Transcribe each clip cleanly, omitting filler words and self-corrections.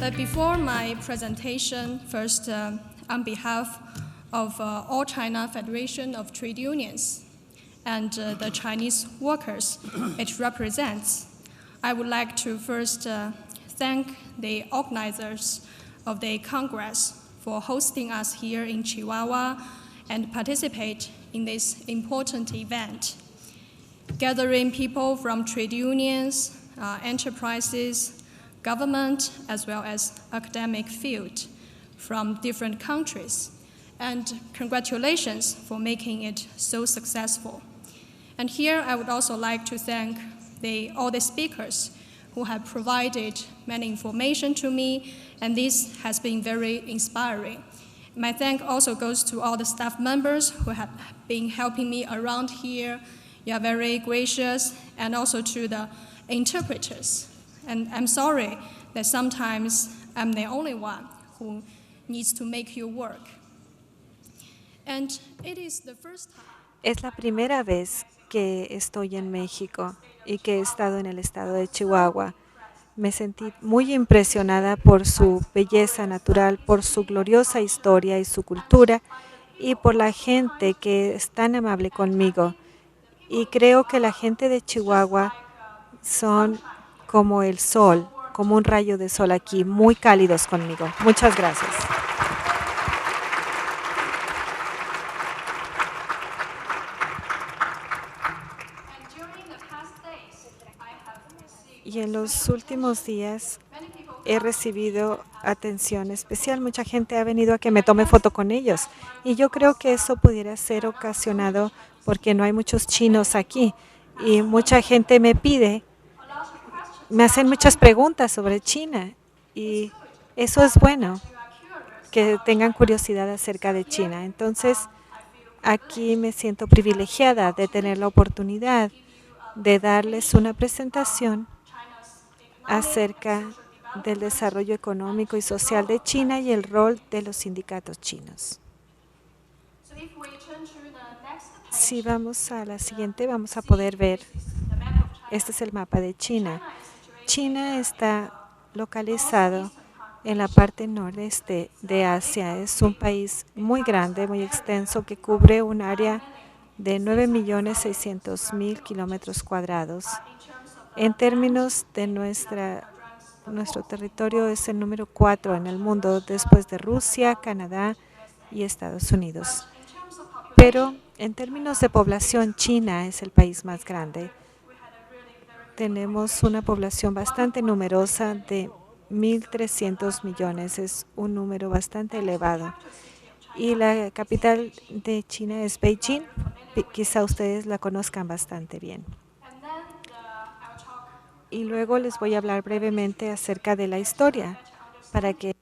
But before my presentation, first, on behalf of All China Federation of Trade Unions and the Chinese workers it represents, I would like to first thank the organizers of the Congress for hosting us here in Chihuahua and participate in this important event, gathering people from trade unions, enterprises, government, as well as academic field from different countries. And congratulations for making it so successful. And here I would also like to thank all the speakers who have provided many information to me, and this has been very inspiring. My thank also goes to all the staff members who have been helping me around here. You are very gracious, and also to the interpreters. And I'm sorry that sometimes I'm the only one who needs to make your work. And it is the first time. Es la primera vez que estoy en México y que he estado en el estado de Chihuahua. Me sentí muy impresionada por su belleza natural, por su gloriosa historia y su cultura, y por la gente que es tan amable conmigo. Y creo que la gente de Chihuahua son como el sol, como un rayo de sol aquí, muy cálidos conmigo. Muchas gracias. Y en los últimos días he recibido atención especial. Mucha gente ha venido a que me tome foto con ellos. Y yo creo que eso pudiera ser ocasionado porque no hay muchos chinos aquí. Y mucha gente me hacen muchas preguntas sobre China. Y eso es bueno, que tengan curiosidad acerca de China. Entonces, aquí me siento privilegiada de tener la oportunidad de darles una presentación acerca del desarrollo económico y social de China y el rol de los sindicatos chinos. Si vamos a la siguiente, vamos a poder ver, este es el mapa de China. China está localizado en la parte nordeste de Asia. Es un país muy grande, muy extenso, que cubre un área de 9.600.000 kilómetros cuadrados. En términos de nuestro territorio es el número 4 en el mundo, después de Rusia, Canadá y Estados Unidos. Pero en términos de población, China es el país más grande. Tenemos una población bastante numerosa de 1.300 millones, es un número bastante elevado. Y la capital de China es Beijing, quizá ustedes la conozcan bastante bien. Y luego les voy a hablar brevemente acerca de la historia, para que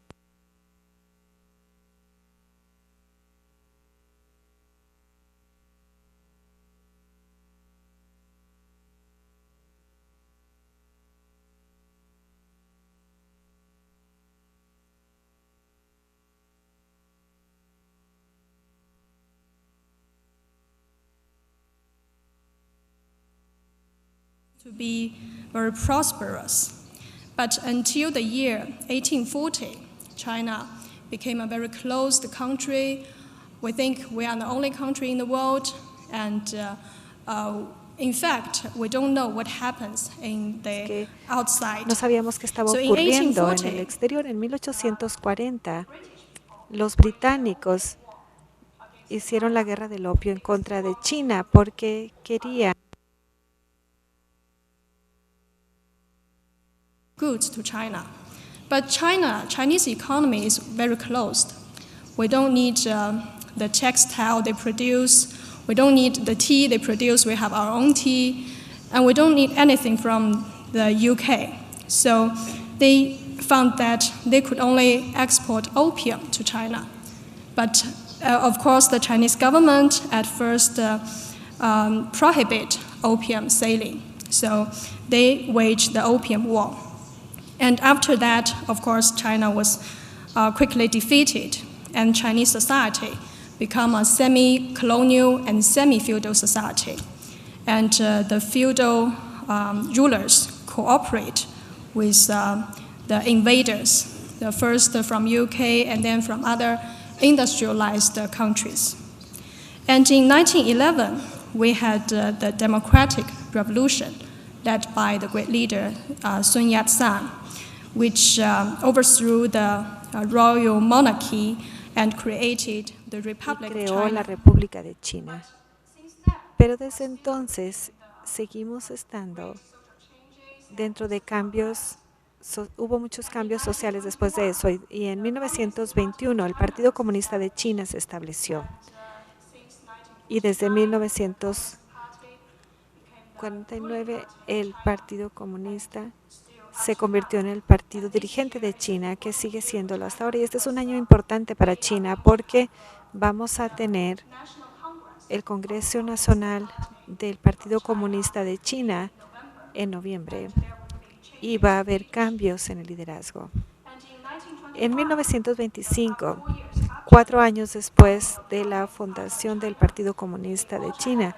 to be very prosperous. But until the year 1840, China became a very closed country. We think we are the only country in the world, and in fact, we don't know what happens in the outside. No sabíamos qué estaba ocurriendo en el exterior. En 1840, los británicos hicieron la guerra del opio en contra de China porque querían goods to China. But Chinese economy is very closed. We don't need the textile they produce. We don't need the tea they produce. We have our own tea. And we don't need anything from the UK. So they found that they could only export opium to China. But of course, the Chinese government at first prohibit opium selling. So they waged the opium war. And after that, of course, China was quickly defeated, and Chinese society become a semi-colonial and semi-feudal society. And the feudal rulers cooperate with the invaders the first from UK and then from other industrialized countries. And in 1911, we had the democratic revolution led by the great leader Sun Yat-sen, which overthrew the royal monarchy and created the Republic of Creó la China. República de China. Pero desde entonces seguimos estando dentro de cambios, hubo muchos cambios sociales después de eso, y en 1921 el Partido Comunista de China se estableció. Y desde 1949 el Partido Comunista se convirtió en el partido dirigente de China, que sigue siéndolo hasta ahora. Y este es un año importante para China porque vamos a tener el Congreso Nacional del Partido Comunista de China en noviembre y va a haber cambios en el liderazgo. En 1925, 4 años después de la fundación del Partido Comunista de China,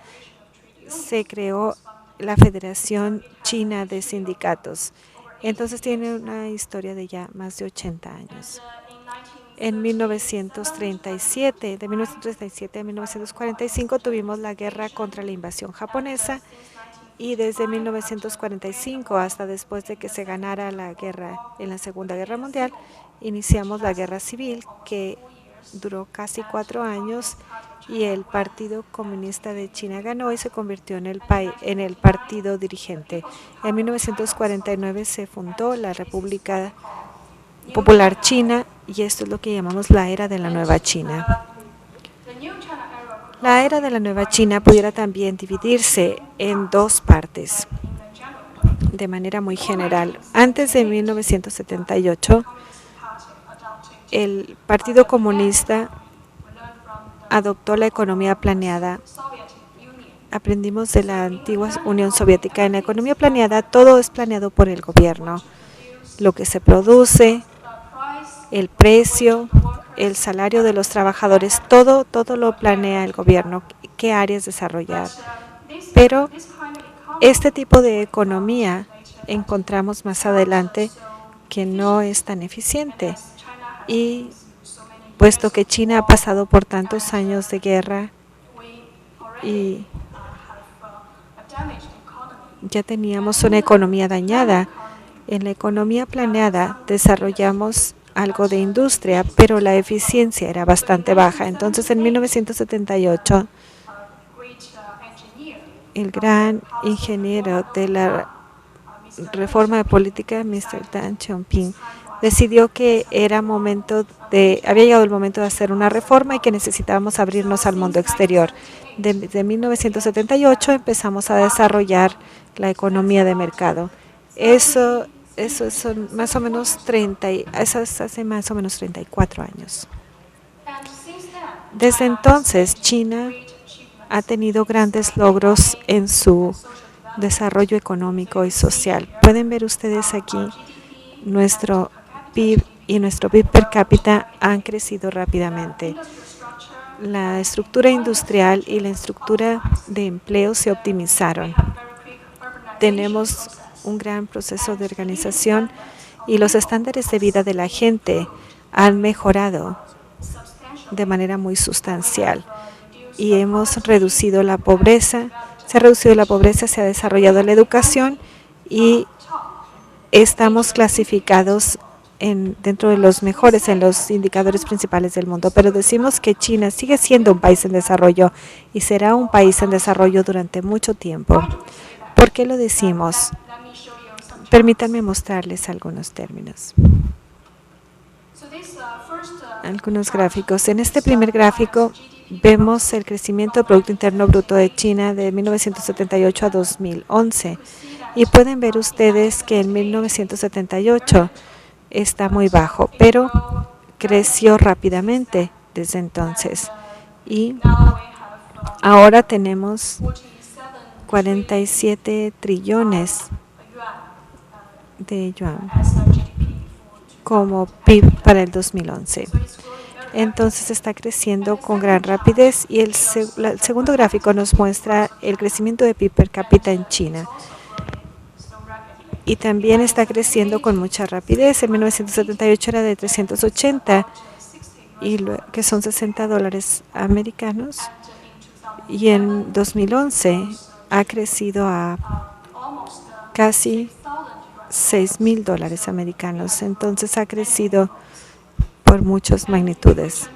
se creó la Federación China de Sindicatos. Entonces tiene una historia de ya más de 80 años. En 1937, de 1937 a 1945, tuvimos la guerra contra la invasión japonesa, y desde 1945 hasta después de que se ganara la guerra en la Segunda Guerra Mundial, iniciamos la guerra civil que duró casi 4 años, y el Partido Comunista de China ganó y se convirtió en el partido dirigente. En 1949 se fundó la República Popular China, y esto es lo que llamamos la era de la Nueva China. La era de la Nueva China pudiera también dividirse en 2 partes de manera muy general. Antes de 1978, el Partido Comunista adoptó la economía planeada. Aprendimos de la antigua Unión Soviética. En la economía planeada, todo es planeado por el gobierno. Lo que se produce, el precio, el salario de los trabajadores, todo lo planea el gobierno, qué áreas desarrollar. Pero este tipo de economía encontramos más adelante que no es tan eficiente. Y puesto que China ha pasado por tantos años de guerra y ya teníamos una economía dañada, en la economía planeada desarrollamos algo de industria, pero la eficiencia era bastante baja. Entonces, en 1978, el gran ingeniero de la reforma de política, Mr. Deng Xiaoping, decidió que había llegado el momento de hacer una reforma y que necesitábamos abrirnos al mundo exterior. Desde 1978 empezamos a desarrollar la economía de mercado. Eso son más o menos hace más o menos 34 años. Desde entonces, China ha tenido grandes logros en su desarrollo económico y social. Pueden ver ustedes aquí nuestro PIB y nuestro PIB per cápita han crecido rápidamente. La estructura industrial y la estructura de empleo se optimizaron. Tenemos un gran proceso de organización y los estándares de vida de la gente han mejorado de manera muy sustancial y hemos reducido la pobreza. Se ha reducido la pobreza, se ha desarrollado la educación y estamos clasificados dentro de los mejores en los indicadores principales del mundo. Pero decimos que China sigue siendo un país en desarrollo y será un país en desarrollo durante mucho tiempo. ¿Por qué lo decimos? Permítanme mostrarles algunos términos. Algunos gráficos. En este primer gráfico vemos el crecimiento del Producto Interno Bruto de China de 1978 a 2011. Y pueden ver ustedes que en 1978 está muy bajo, pero creció rápidamente desde entonces. Y ahora tenemos 47 trillones de yuan como PIB para el 2011. Entonces está creciendo con gran rapidez y el segundo gráfico nos muestra el crecimiento de PIB per cápita en China. y también está creciendo con mucha rapidez. En 1978 era de 380, que son $60 americanos, y en 2011 ha crecido a casi $6,000 americanos. Entonces ha crecido por muchas magnitudes.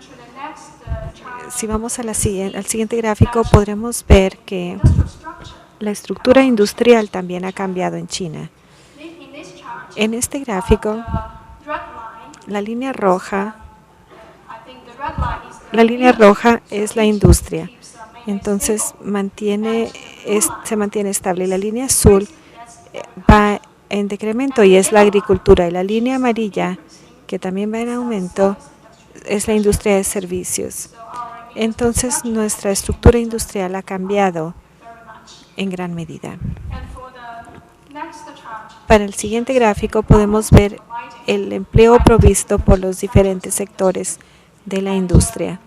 Si vamos a al siguiente gráfico, podremos ver que la estructura industrial también ha cambiado en China. En este gráfico, la línea roja es la industria. Entonces se mantiene estable. La línea azul va en decremento y es la agricultura. Y la línea amarilla, que también va en aumento, es la industria de servicios. Entonces nuestra estructura industrial ha cambiado en gran medida. Para el siguiente gráfico podemos ver el empleo provisto por los diferentes sectores de la industria.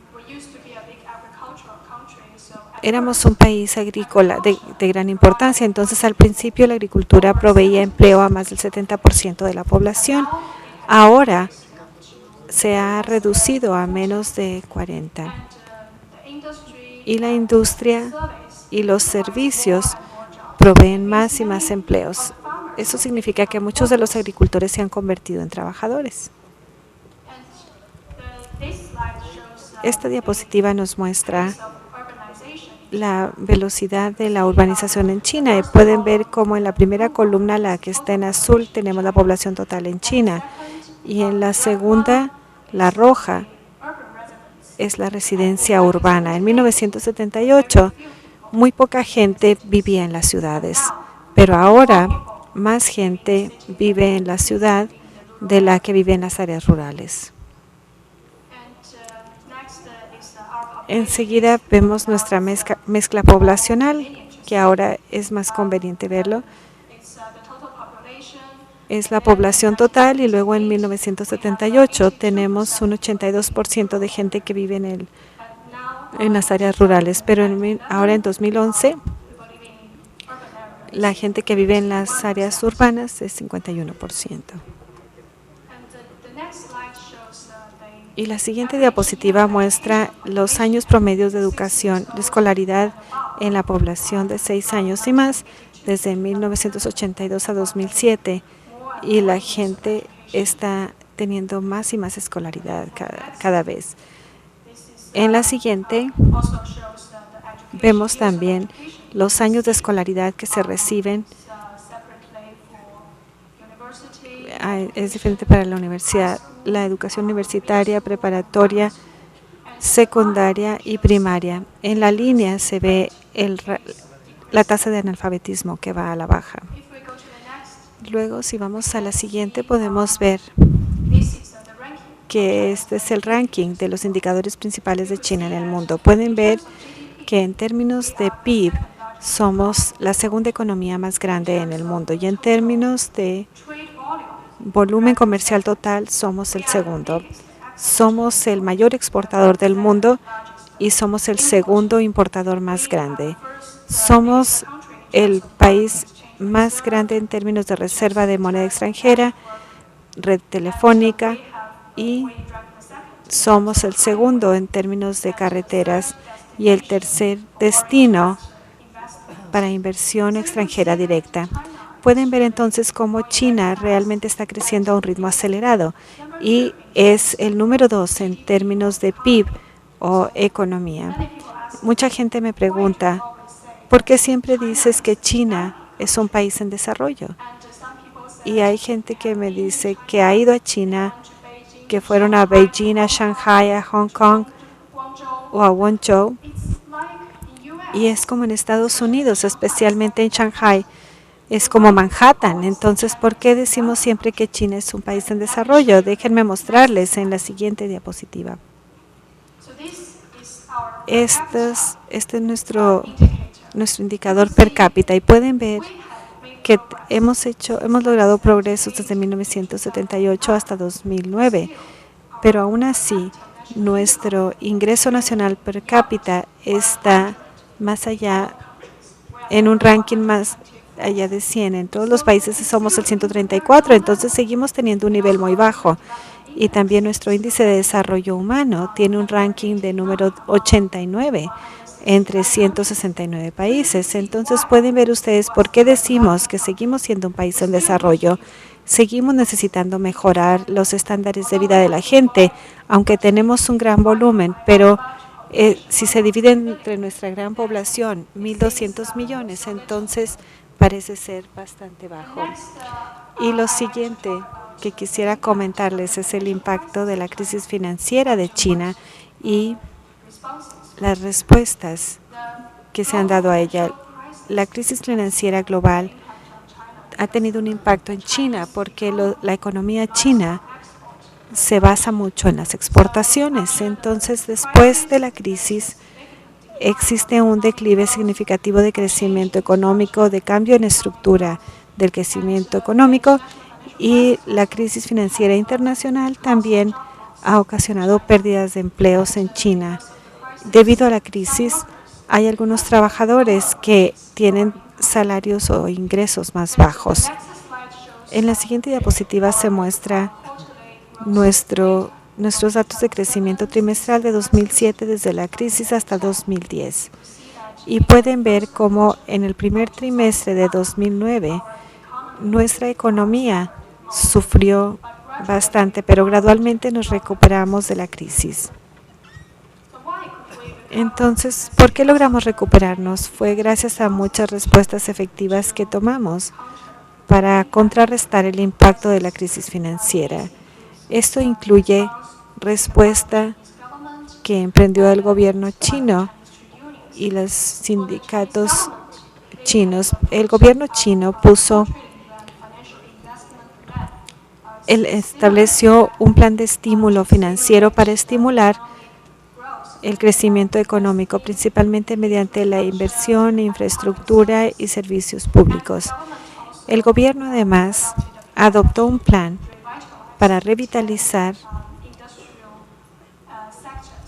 Éramos un país agrícola de gran importancia, entonces al principio la agricultura proveía empleo a más del 70% de la población. Ahora se ha reducido a menos de 40%. Y la industria y los servicios proveen más y más empleos. Eso significa que muchos de los agricultores se han convertido en trabajadores. Esta diapositiva nos muestra la velocidad de la urbanización en China. Y pueden ver cómo en la primera columna, la que está en azul, tenemos la población total en China. Y en la segunda, la roja, es la residencia urbana. En 1978, muy poca gente vivía en las ciudades, pero ahora más gente vive en la ciudad de la que vive en las áreas rurales. Enseguida vemos nuestra mezcla poblacional, que ahora es más conveniente verlo. Es la población total y luego en 1978 tenemos un 82% de gente que vive en las áreas rurales, pero ahora en 2011 la gente que vive en las áreas urbanas es 51%. Y la siguiente diapositiva muestra los años promedios de educación, de escolaridad en la población de 6 años y más desde 1982 a 2007. Y la gente está teniendo más y más escolaridad cada vez. En la siguiente vemos también los años de escolaridad que se reciben. Es diferente para la universidad, la educación universitaria, preparatoria, secundaria y primaria. En la línea se ve la tasa de analfabetismo que va a la baja. Luego, si vamos a la siguiente, podemos ver que este es el ranking de los indicadores principales de China en el mundo. Pueden ver que en términos de PIB somos la segunda economía más grande en el mundo y en términos de volumen comercial total somos el segundo. Somos el mayor exportador del mundo y somos el segundo importador más grande. Somos el país más grande en términos de reserva de moneda extranjera, red telefónica, y somos el segundo en términos de carreteras y el tercer destino para inversión extranjera directa. Pueden ver entonces cómo China realmente está creciendo a un ritmo acelerado y es el número 2 en términos de PIB o economía. Mucha gente me pregunta, ¿por qué siempre dices que China es un país en desarrollo? Y hay gente que me dice que ha ido a China, que fueron a Beijing, a Shanghai, a Hong Kong o a Guangzhou. Y es como en Estados Unidos, especialmente en Shanghai. Es como Manhattan. Entonces, ¿por qué decimos siempre que China es un país en desarrollo? Déjenme mostrarles en la siguiente diapositiva. Este es nuestro indicador per cápita y pueden ver que hemos logrado progresos desde 1978 hasta 2009, pero aún así nuestro ingreso nacional per cápita está más allá en un ranking más allá de 100. En todos los países somos el 134, entonces seguimos teniendo un nivel muy bajo. Y también nuestro índice de desarrollo humano tiene un ranking de número 89 entre 169 países. Entonces pueden ver ustedes por qué decimos que seguimos siendo un país en desarrollo. Seguimos necesitando mejorar los estándares de vida de la gente, aunque tenemos un gran volumen, pero si se divide entre nuestra gran población, 1.200 millones, entonces parece ser bastante bajo. Y lo siguiente que quisiera comentarles es el impacto de la crisis financiera de China y las respuestas que se han dado a ella. La crisis financiera global ha tenido un impacto en China porque la economía china se basa mucho en las exportaciones. Entonces, después de la crisis, existe un declive significativo de crecimiento económico, de cambio en estructura del crecimiento económico, y la crisis financiera internacional también ha ocasionado pérdidas de empleos en China. Debido a la crisis, hay algunos trabajadores que tienen salarios o ingresos más bajos. En la siguiente diapositiva se muestra nuestros datos de crecimiento trimestral de 2007 desde la crisis hasta 2010. Y pueden ver cómo en el primer trimestre de 2009 nuestra economía sufrió bastante, pero gradualmente nos recuperamos de la crisis. Entonces, ¿por qué logramos recuperarnos? Fue gracias a muchas respuestas efectivas que tomamos para contrarrestar el impacto de la crisis financiera. Esto incluye respuesta que emprendió el gobierno chino y los sindicatos chinos. El gobierno chino estableció un plan de estímulo financiero para estimular el crecimiento económico, principalmente mediante la inversión en infraestructura y servicios públicos. El gobierno además adoptó un plan para revitalizar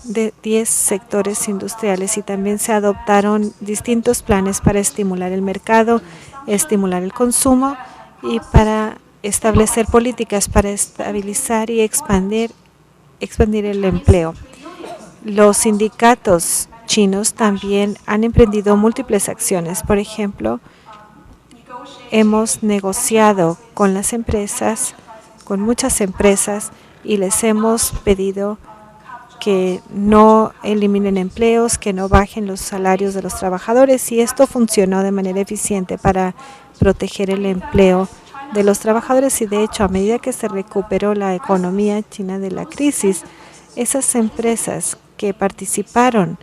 de 10 sectores industriales y también se adoptaron distintos planes para estimular el mercado, estimular el consumo y para establecer políticas para estabilizar y expandir el empleo. Los sindicatos chinos también han emprendido múltiples acciones. Por ejemplo, hemos negociado con las empresas, con muchas empresas, y les hemos pedido que no eliminen empleos, que no bajen los salarios de los trabajadores, y esto funcionó de manera eficiente para proteger el empleo de los trabajadores. Y de hecho, a medida que se recuperó la economía china de la crisis, esas empresas que participaron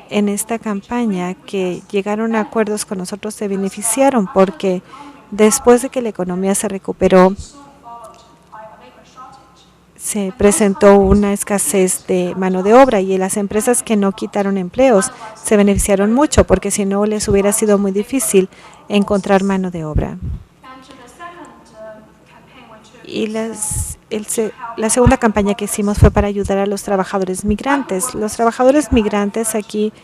en esta campaña, que llegaron a acuerdos con nosotros, se beneficiaron porque después de que la economía se recuperó, se presentó una escasez de mano de obra y las empresas que no quitaron empleos se beneficiaron mucho porque si no les hubiera sido muy difícil encontrar mano de obra. Y la segunda campaña que hicimos fue para ayudar a los trabajadores migrantes. Los trabajadores migrantes aquí,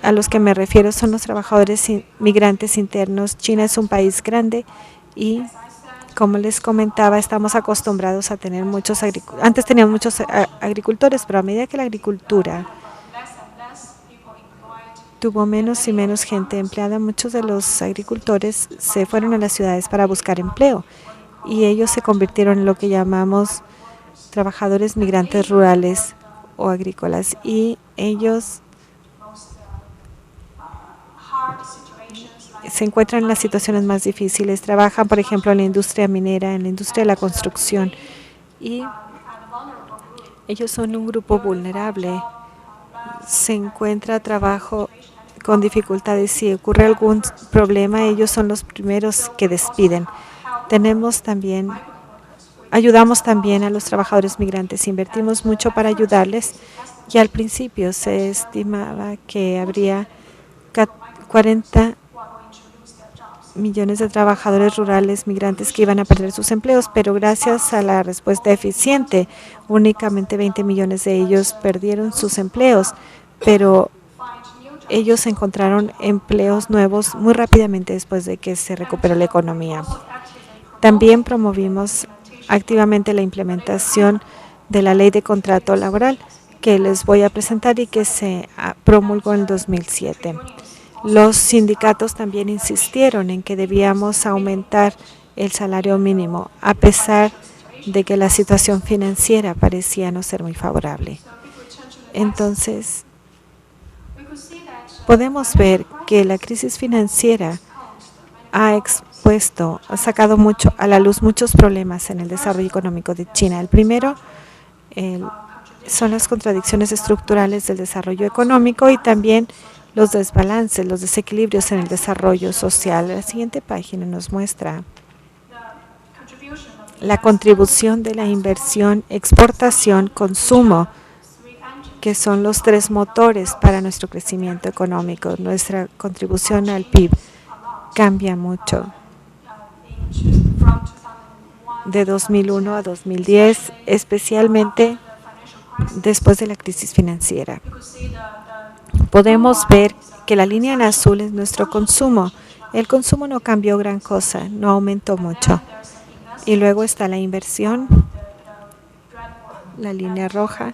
a los que me refiero, son los trabajadores migrantes internos. China es un país grande y, como les comentaba, estamos acostumbrados a tener muchos agricultores. Antes teníamos muchos agricultores, pero a medida que la agricultura tuvo menos y menos gente empleada, muchos de los agricultores se fueron a las ciudades para buscar empleo. Y ellos se convirtieron en lo que llamamos trabajadores migrantes rurales o agrícolas. Y ellos se encuentran en las situaciones más difíciles. Trabajan, por ejemplo, en la industria minera, en la industria de la construcción. Y ellos son un grupo vulnerable. Se encuentra trabajo con dificultades. Si ocurre algún problema, ellos son los primeros que despiden. Ayudamos también a los trabajadores migrantes, invertimos mucho para ayudarles y al principio se estimaba que habría 40 millones de trabajadores rurales migrantes que iban a perder sus empleos, pero gracias a la respuesta eficiente, únicamente 20 millones de ellos perdieron sus empleos, pero ellos encontraron empleos nuevos muy rápidamente después de que se recuperó la economía. También promovimos activamente la implementación de la ley de contrato laboral que les voy a presentar y que se promulgó en el 2007. Los sindicatos también insistieron en que debíamos aumentar el salario mínimo, a pesar de que la situación financiera parecía no ser muy favorable. Entonces, podemos ver que la crisis financiera ha sacado a la luz muchos problemas en el desarrollo económico de China. El primero son las contradicciones estructurales del desarrollo económico y también los desbalances, los desequilibrios en el desarrollo social. La siguiente página nos muestra la contribución de la inversión, exportación, consumo, que son los tres motores para nuestro crecimiento económico. Nuestra contribución al PIB cambia mucho de 2001 a 2010, especialmente después de la crisis financiera. Podemos ver que la línea en azul es nuestro consumo. El consumo no cambió gran cosa, no aumentó mucho. Y luego está la inversión, la línea roja,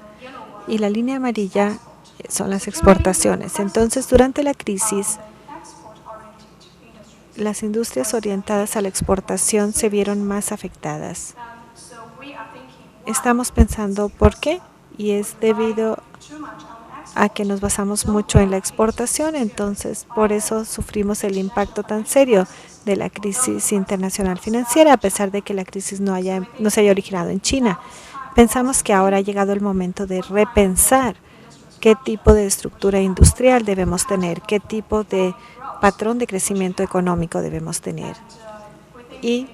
y la línea amarilla son las exportaciones. Entonces, durante la crisis, las industrias orientadas a la exportación se vieron más afectadas. Estamos pensando por qué, y es debido a que nos basamos mucho en la exportación, entonces por eso sufrimos el impacto tan serio de la crisis internacional financiera, a pesar de que la crisis no se haya originado en China. Pensamos que ahora ha llegado el momento de repensar qué tipo de estructura industrial debemos tener, qué tipo de patrón de crecimiento económico debemos tener. Y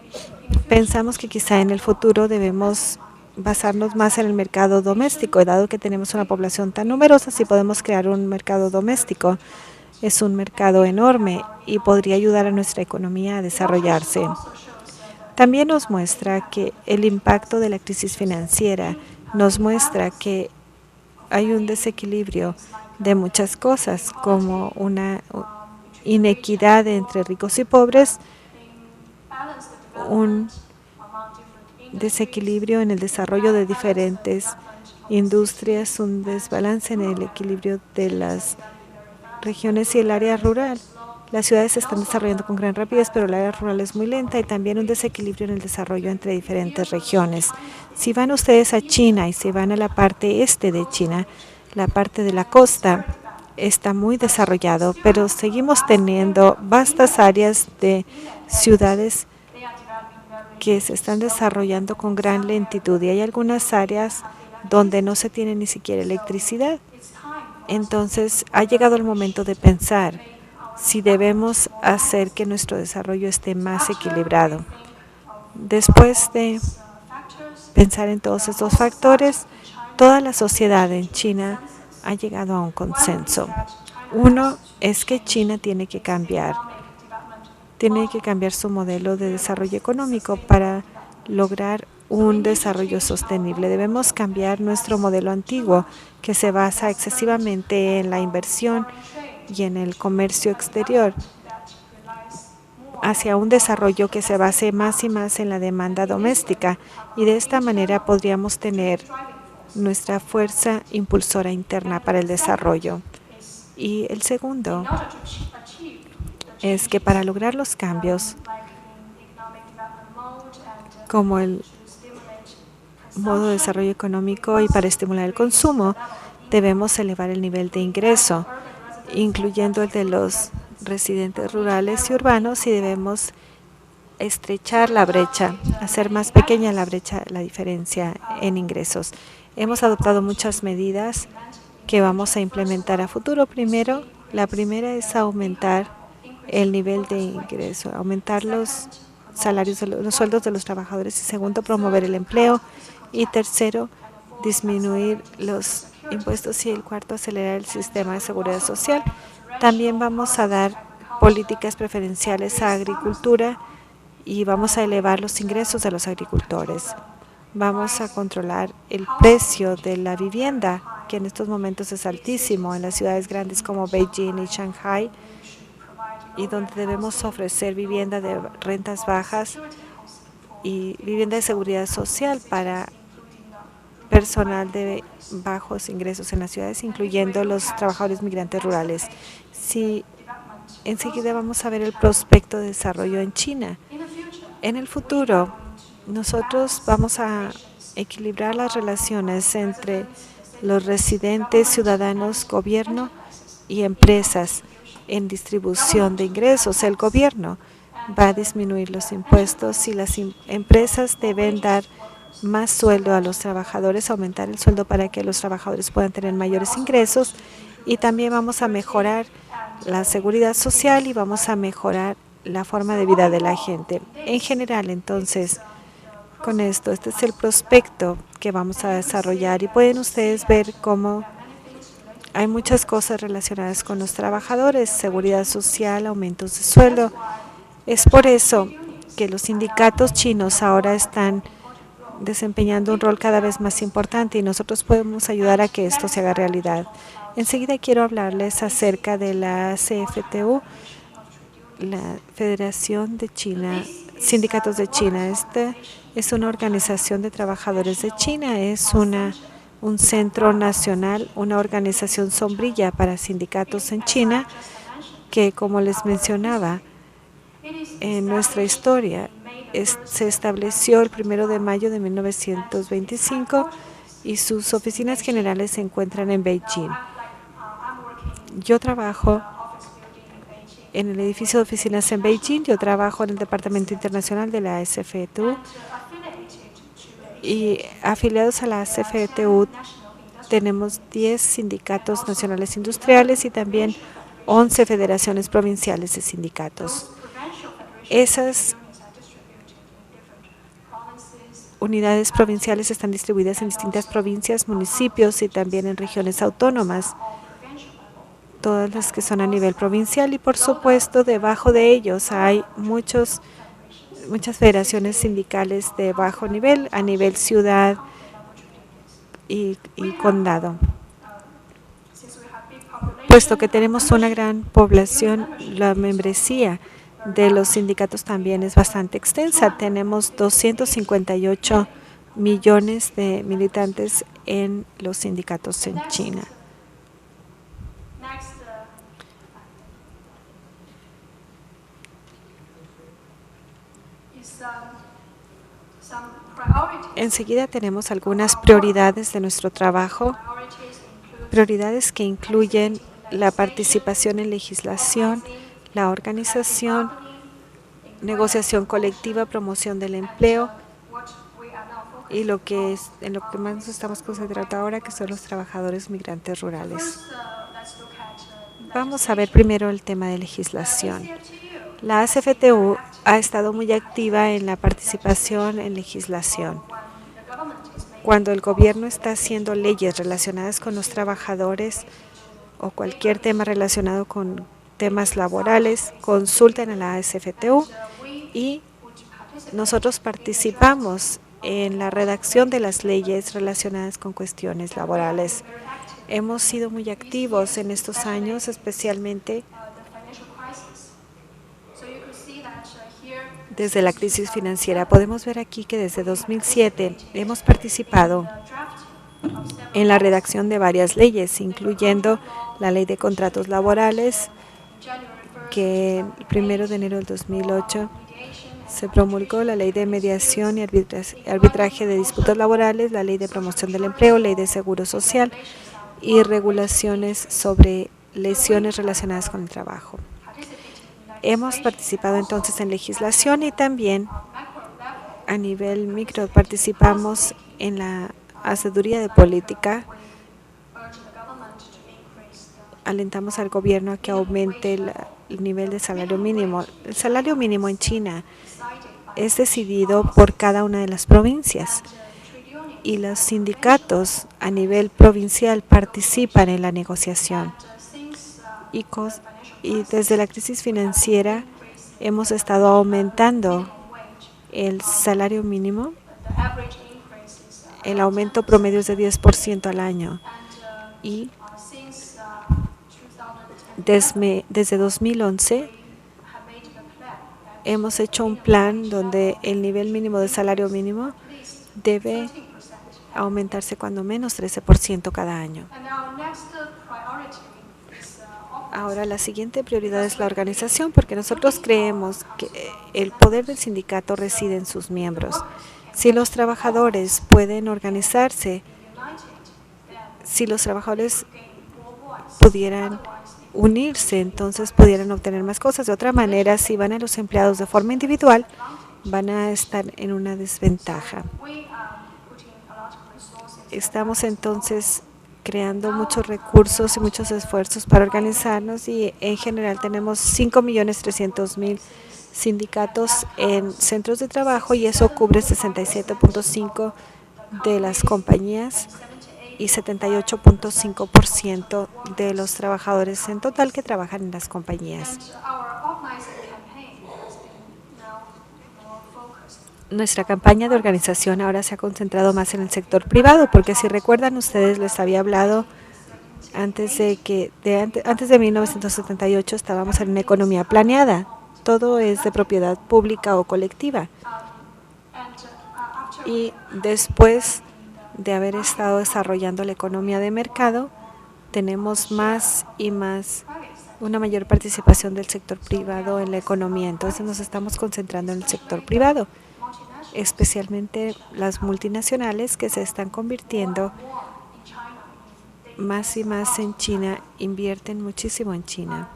pensamos que quizá en el futuro debemos basarnos más en el mercado doméstico, dado que tenemos una población tan numerosa. Si podemos crear un mercado doméstico, es un mercado enorme y podría ayudar a nuestra economía a desarrollarse. También nos muestra que el impacto de la crisis financiera nos muestra que hay un desequilibrio de muchas cosas, como una inequidad entre ricos y pobres, un desequilibrio en el desarrollo de diferentes industrias, un desbalance en el equilibrio de las regiones y el área rural. Las ciudades se están desarrollando con gran rapidez, pero el área rural es muy lenta, y también un desequilibrio en el desarrollo entre diferentes regiones. Si van ustedes a China y se van a la parte este de China, la parte de la costa está muy desarrollado, pero seguimos teniendo vastas áreas de ciudades que se están desarrollando con gran lentitud, y hay algunas áreas donde no se tiene ni siquiera electricidad. Entonces, ha llegado el momento de pensar si debemos hacer que nuestro desarrollo esté más equilibrado. Después de pensar en todos estos factores, toda la sociedad en China ha llegado a un consenso. Uno es que China tiene que cambiar su modelo de desarrollo económico para lograr un desarrollo sostenible. Debemos cambiar nuestro modelo antiguo, que se basa excesivamente en la inversión y en el comercio exterior, hacia un desarrollo que se base más y más en la demanda doméstica, y de esta manera podríamos tener nuestra fuerza impulsora interna para el desarrollo. Y el segundo es que para lograr los cambios, como el modo de desarrollo económico y para estimular el consumo, debemos elevar el nivel de ingreso, incluyendo el de los residentes rurales y urbanos, y debemos estrechar la brecha, hacer más pequeña la diferencia en ingresos. Hemos adoptado muchas medidas que vamos a implementar a futuro. La primera es aumentar el nivel de ingreso, aumentar los salarios, los sueldos de los trabajadores, y segundo, promover el empleo, y tercero, disminuir los impuestos, y el cuarto, acelerar el sistema de seguridad social. También vamos a dar políticas preferenciales a agricultura y vamos a elevar los ingresos de los agricultores. Vamos a controlar el precio de la vivienda, que en estos momentos es altísimo en las ciudades grandes como Beijing y Shanghai, y donde debemos ofrecer vivienda de rentas bajas y vivienda de seguridad social para personal de bajos ingresos en las ciudades, incluyendo los trabajadores migrantes rurales. Sí, enseguida vamos a ver el prospecto de desarrollo en China. En el futuro, nosotros vamos a equilibrar las relaciones entre los residentes, ciudadanos, gobierno y empresas en distribución de ingresos. El gobierno va a disminuir los impuestos y las empresas deben dar más sueldo a los trabajadores, aumentar el sueldo para que los trabajadores puedan tener mayores ingresos, y también vamos a mejorar la seguridad social y vamos a mejorar la forma de vida de la gente. En general, entonces, con esto, este es el prospecto que vamos a desarrollar, y pueden ustedes ver cómo hay muchas cosas relacionadas con los trabajadores: seguridad social, aumentos de sueldo. Es por eso que los sindicatos chinos ahora están desempeñando un rol cada vez más importante, y nosotros podemos ayudar a que esto se haga realidad. Enseguida quiero hablarles acerca de la CFTU, la Federación de China, Sindicatos de China. Esta es una organización de trabajadores de China, es un centro nacional, una organización sombrilla para sindicatos en China que, como les mencionaba, en nuestra historia se estableció el 1 de mayo de 1925 y sus oficinas generales se encuentran en Beijing. Yo trabajo en el edificio de oficinas en Beijing, yo trabajo en el departamento internacional de la SFTU, y afiliados a la SFTU tenemos 10 sindicatos nacionales industriales y también 11 federaciones provinciales de sindicatos. Esas unidades provinciales están distribuidas en distintas provincias, municipios y también en regiones autónomas, todas las que son a nivel provincial, y por supuesto debajo de ellos hay muchas federaciones sindicales de bajo nivel, a nivel ciudad y condado. Puesto que tenemos una gran población, la membresía de los sindicatos también es bastante extensa. Tenemos 258 millones de militantes en los sindicatos en China. Enseguida tenemos algunas prioridades de nuestro trabajo, prioridades que incluyen la participación en legislación, la organización, negociación colectiva, promoción del empleo, y en lo que más nos estamos concentrando ahora, que son los trabajadores migrantes rurales. Vamos a ver primero el tema de legislación. La CFTU ha estado muy activa en la participación en legislación. Cuando el gobierno está haciendo leyes relacionadas con los trabajadores o cualquier tema relacionado con temas laborales, consultan a la CFTU, y nosotros participamos en la redacción de las leyes relacionadas con cuestiones laborales. Hemos sido muy activos en estos años, especialmente desde la crisis financiera. Podemos ver aquí que desde 2007 hemos participado en la redacción de varias leyes, incluyendo la Ley de Contratos Laborales, que el 1 de enero del 2008 se promulgó, la Ley de Mediación y Arbitraje de Disputas Laborales, la Ley de Promoción del Empleo, Ley de Seguro Social y regulaciones sobre lesiones relacionadas con el trabajo. Hemos participado entonces en legislación, y también a nivel micro participamos en la haceduría de política. Alentamos al gobierno a que aumente el nivel de salario mínimo. El salario mínimo en China es decidido por cada una de las provincias, y los sindicatos a nivel provincial participan en la negociación. Y desde la crisis financiera hemos estado aumentando el salario mínimo. El aumento promedio es de 10% al año. Y desde 2011 hemos hecho un plan donde el nivel mínimo de salario mínimo debe aumentarse cuando menos 13% cada año. Ahora, la siguiente prioridad es la organización, porque nosotros creemos que el poder del sindicato reside en sus miembros. Si los trabajadores pueden organizarse, si los trabajadores pudieran unirse, entonces pudieran obtener más cosas. De otra manera, si van a los empleados de forma individual, van a estar en una desventaja. Estamos entonces creando muchos recursos y muchos esfuerzos para organizarnos y en general tenemos 5.300.000 sindicatos en centros de trabajo y eso cubre 67.5% de las compañías y 78.5% de los trabajadores en total que trabajan en las compañías. Nuestra campaña de organización ahora se ha concentrado más en el sector privado, porque si recuerdan ustedes, les había hablado antes de 1978 estábamos en una economía planeada. Todo es de propiedad pública o colectiva. Y después de haber estado desarrollando la economía de mercado, tenemos más y más una mayor participación del sector privado en la economía. Entonces nos estamos concentrando en el sector privado, especialmente las multinacionales que se están convirtiendo más y más en China, invierten muchísimo en China.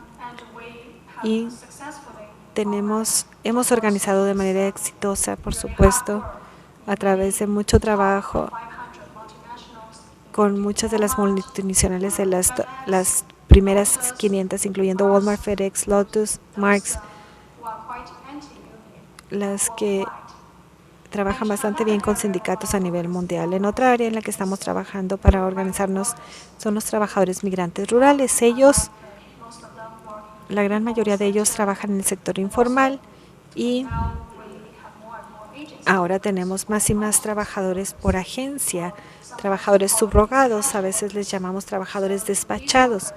Y hemos organizado de manera exitosa, por supuesto, a través de mucho trabajo con muchas de las multinacionales de las primeras 500, incluyendo Walmart, FedEx, Lotus, Marx, las que trabajan bastante bien con sindicatos a nivel mundial. En otra área en la que estamos trabajando para organizarnos son los trabajadores migrantes rurales. La gran mayoría de ellos trabajan en el sector informal y ahora tenemos más y más trabajadores por agencia, trabajadores subrogados, a veces les llamamos trabajadores despachados.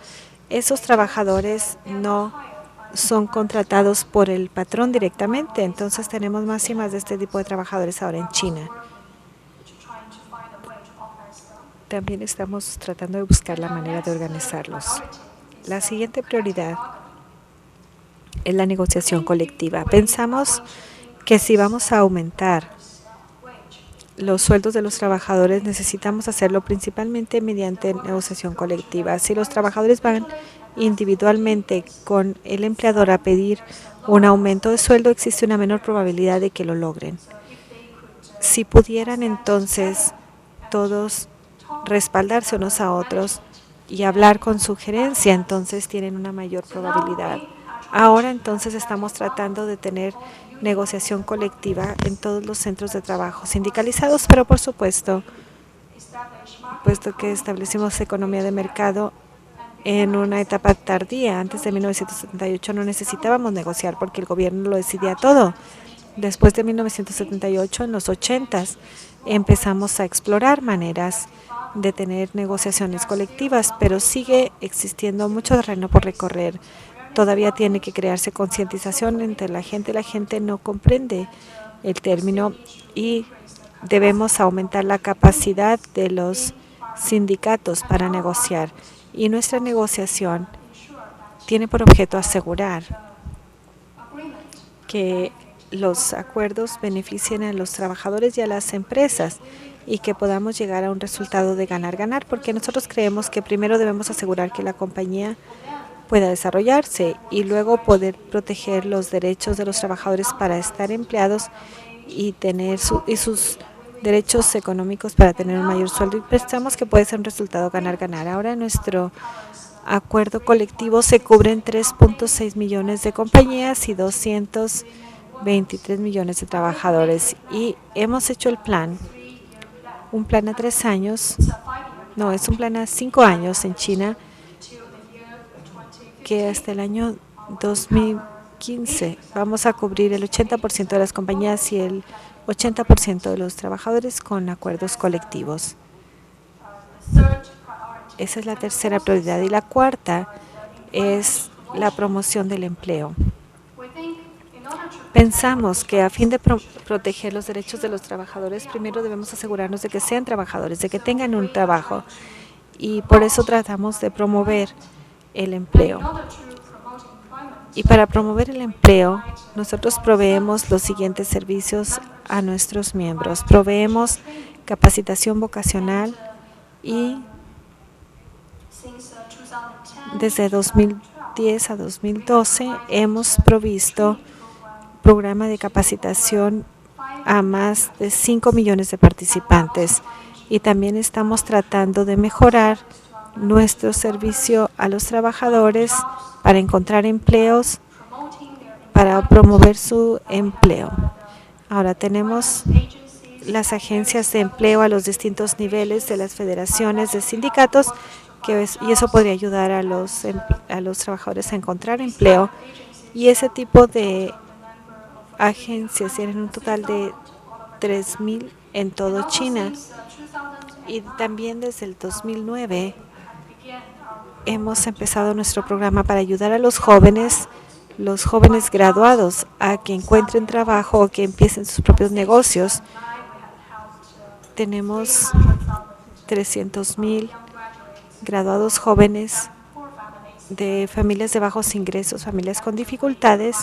Esos trabajadores no son contratados por el patrón directamente, entonces tenemos más y más de este tipo de trabajadores ahora en China. También estamos tratando de buscar la manera de organizarlos. La siguiente prioridad es la negociación colectiva. Pensamos que si vamos a aumentar los sueldos de los trabajadores, necesitamos hacerlo principalmente mediante negociación colectiva. Si los trabajadores van individualmente con el empleador a pedir un aumento de sueldo, existe una menor probabilidad de que lo logren. Si pudieran entonces todos respaldarse unos a otros y hablar con su gerencia, entonces tienen una mayor probabilidad. Ahora entonces estamos tratando de tener negociación colectiva en todos los centros de trabajo sindicalizados, pero por supuesto, puesto que establecimos economía de mercado en una etapa tardía, antes de 1978 no necesitábamos negociar porque el gobierno lo decidía todo. Después de 1978, en los 80s, empezamos a explorar maneras de tener negociaciones colectivas, pero sigue existiendo mucho terreno por recorrer. Todavía tiene que crearse concientización entre la gente. La gente no comprende el término y debemos aumentar la capacidad de los sindicatos para negociar. Y nuestra negociación tiene por objeto asegurar que los acuerdos beneficien a los trabajadores y a las empresas y que podamos llegar a un resultado de ganar-ganar, porque nosotros creemos que primero debemos asegurar que la compañía pueda desarrollarse y luego poder proteger los derechos de los trabajadores para estar empleados y tener sus derechos económicos para tener un mayor sueldo. Y pensamos que puede ser un resultado ganar-ganar. Ahora en nuestro acuerdo colectivo se cubren 3.6 millones de compañías y 223 millones de trabajadores. Y hemos hecho el plan, un plan a 3 años, no, es un plan a 5 años en China, que hasta el año 2015 vamos a cubrir el 80% de las compañías y el 80% de los trabajadores con acuerdos colectivos. Esa es la tercera prioridad. Y la cuarta es la promoción del empleo. Pensamos que a fin de proteger los derechos de los trabajadores, primero debemos asegurarnos de que sean trabajadores, de que tengan un trabajo. Y por eso tratamos de promover el empleo. Y para promover el empleo, nosotros proveemos los siguientes servicios a nuestros miembros. Proveemos capacitación vocacional y desde 2010 a 2012 hemos provisto programa de capacitación a más de 5 millones de participantes. Y también estamos tratando de mejorar nuestro servicio a los trabajadores para encontrar empleos, para promover su empleo. Ahora tenemos las agencias de empleo a los distintos niveles de las federaciones de sindicatos, y eso podría ayudar a los trabajadores a encontrar empleo. Y ese tipo de agencias tienen un total de 3,000 en todo China. Y también desde el 2009 hemos empezado nuestro programa para ayudar a los jóvenes graduados a que encuentren trabajo o que empiecen sus propios negocios. Tenemos 300,000 graduados jóvenes de familias de bajos ingresos, familias con dificultades,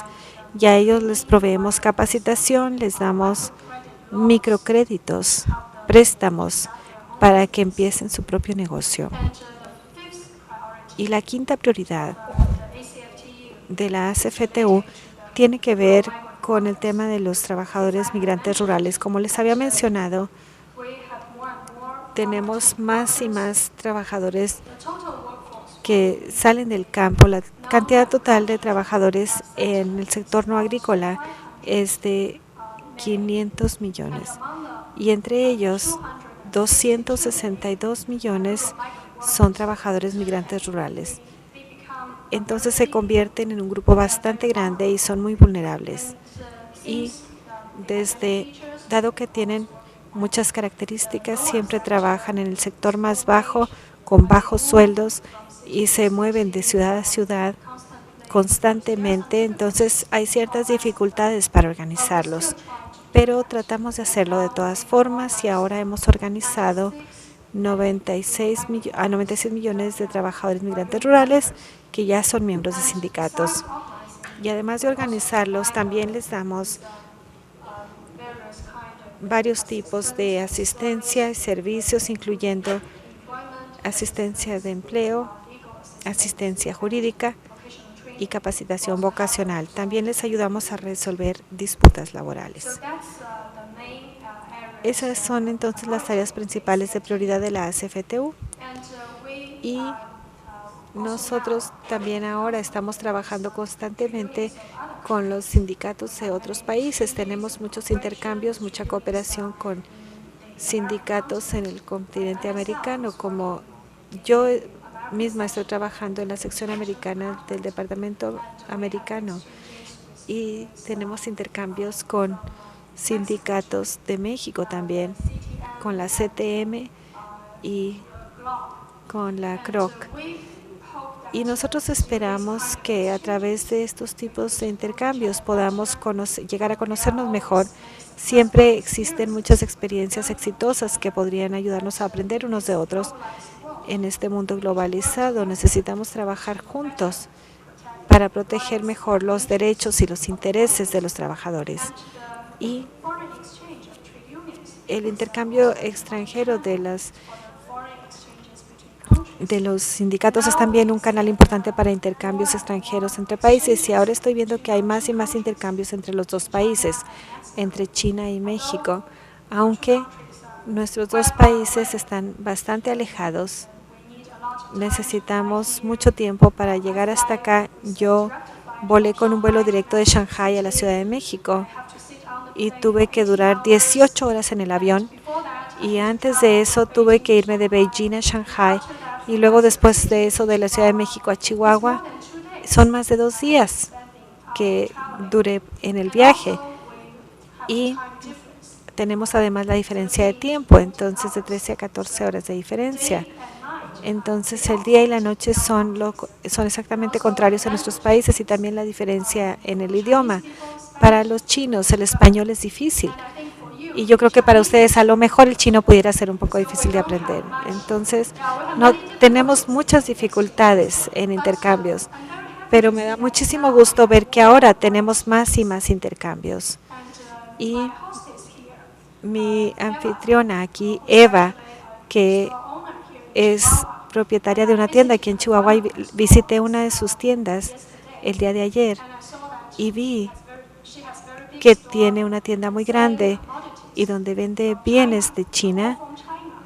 y a ellos les proveemos capacitación, les damos microcréditos, préstamos para que empiecen su propio negocio. Y la quinta prioridad de la ACFTU tiene que ver con el tema de los trabajadores migrantes rurales. Como les había mencionado, tenemos más y más trabajadores que salen del campo. La cantidad total de trabajadores en el sector no agrícola es de 500 millones. Y entre ellos, 262 millones son trabajadores migrantes rurales. Entonces se convierten en un grupo bastante grande y son muy vulnerables. Y dado que tienen muchas características, siempre trabajan en el sector más bajo, con bajos sueldos, y se mueven de ciudad a ciudad constantemente. Entonces hay ciertas dificultades para organizarlos, pero tratamos de hacerlo de todas formas, y ahora hemos organizado 96 millones de trabajadores migrantes rurales que ya son miembros de sindicatos. Y además de organizarlos, también les damos varios tipos de asistencia y servicios, incluyendo asistencia de empleo, asistencia jurídica y capacitación vocacional. También les ayudamos a resolver disputas laborales. Esas son entonces las tareas principales de prioridad de la ACFTU. Y nosotros también ahora estamos trabajando constantemente con los sindicatos de otros países. Tenemos muchos intercambios, mucha cooperación con sindicatos en el continente americano. Como yo misma estoy trabajando en la sección americana del departamento americano, y tenemos intercambios con sindicatos de México también, con la CTM y con la CROC. Y nosotros esperamos que a través de estos tipos de intercambios podamos llegar a conocernos mejor. Siempre existen muchas experiencias exitosas que podrían ayudarnos a aprender unos de otros. En este mundo globalizado necesitamos trabajar juntos para proteger mejor los derechos y los intereses de los trabajadores. Y el intercambio extranjero de los sindicatos es también un canal importante para intercambios extranjeros entre países, y ahora estoy viendo que hay más y más intercambios entre los dos países, entre China y México. Aunque nuestros dos países están bastante alejados, necesitamos mucho tiempo para llegar hasta acá. Yo volé con un vuelo directo de Shanghái a la Ciudad de México y tuve que durar 18 horas en el avión, y antes de eso tuve que irme de Beijing a Shanghái, y luego después de eso de la Ciudad de México a Chihuahua. Son más de 2 días que duré en el viaje, y tenemos además la diferencia de tiempo, entonces de 13 a 14 horas de diferencia. Entonces el día y la noche son exactamente contrarios en nuestros países, y también la diferencia en el idioma. Para los chinos el español es difícil, y yo creo que para ustedes a lo mejor el chino pudiera ser un poco difícil de aprender. Entonces no tenemos muchas dificultades en intercambios, pero me da muchísimo gusto ver que ahora tenemos más y más intercambios. Y mi anfitriona aquí, Eva, que es propietaria de una tienda aquí en Chihuahua, y visité una de sus tiendas el día de ayer y vi que tiene una tienda muy grande y donde vende bienes de China,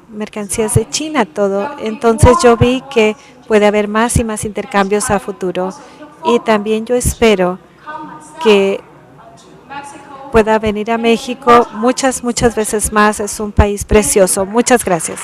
mercancías de China, todo. Entonces yo vi que puede haber más y más intercambios a futuro, y también yo espero que pueda venir a México muchas veces más. Es un país precioso. Muchas gracias.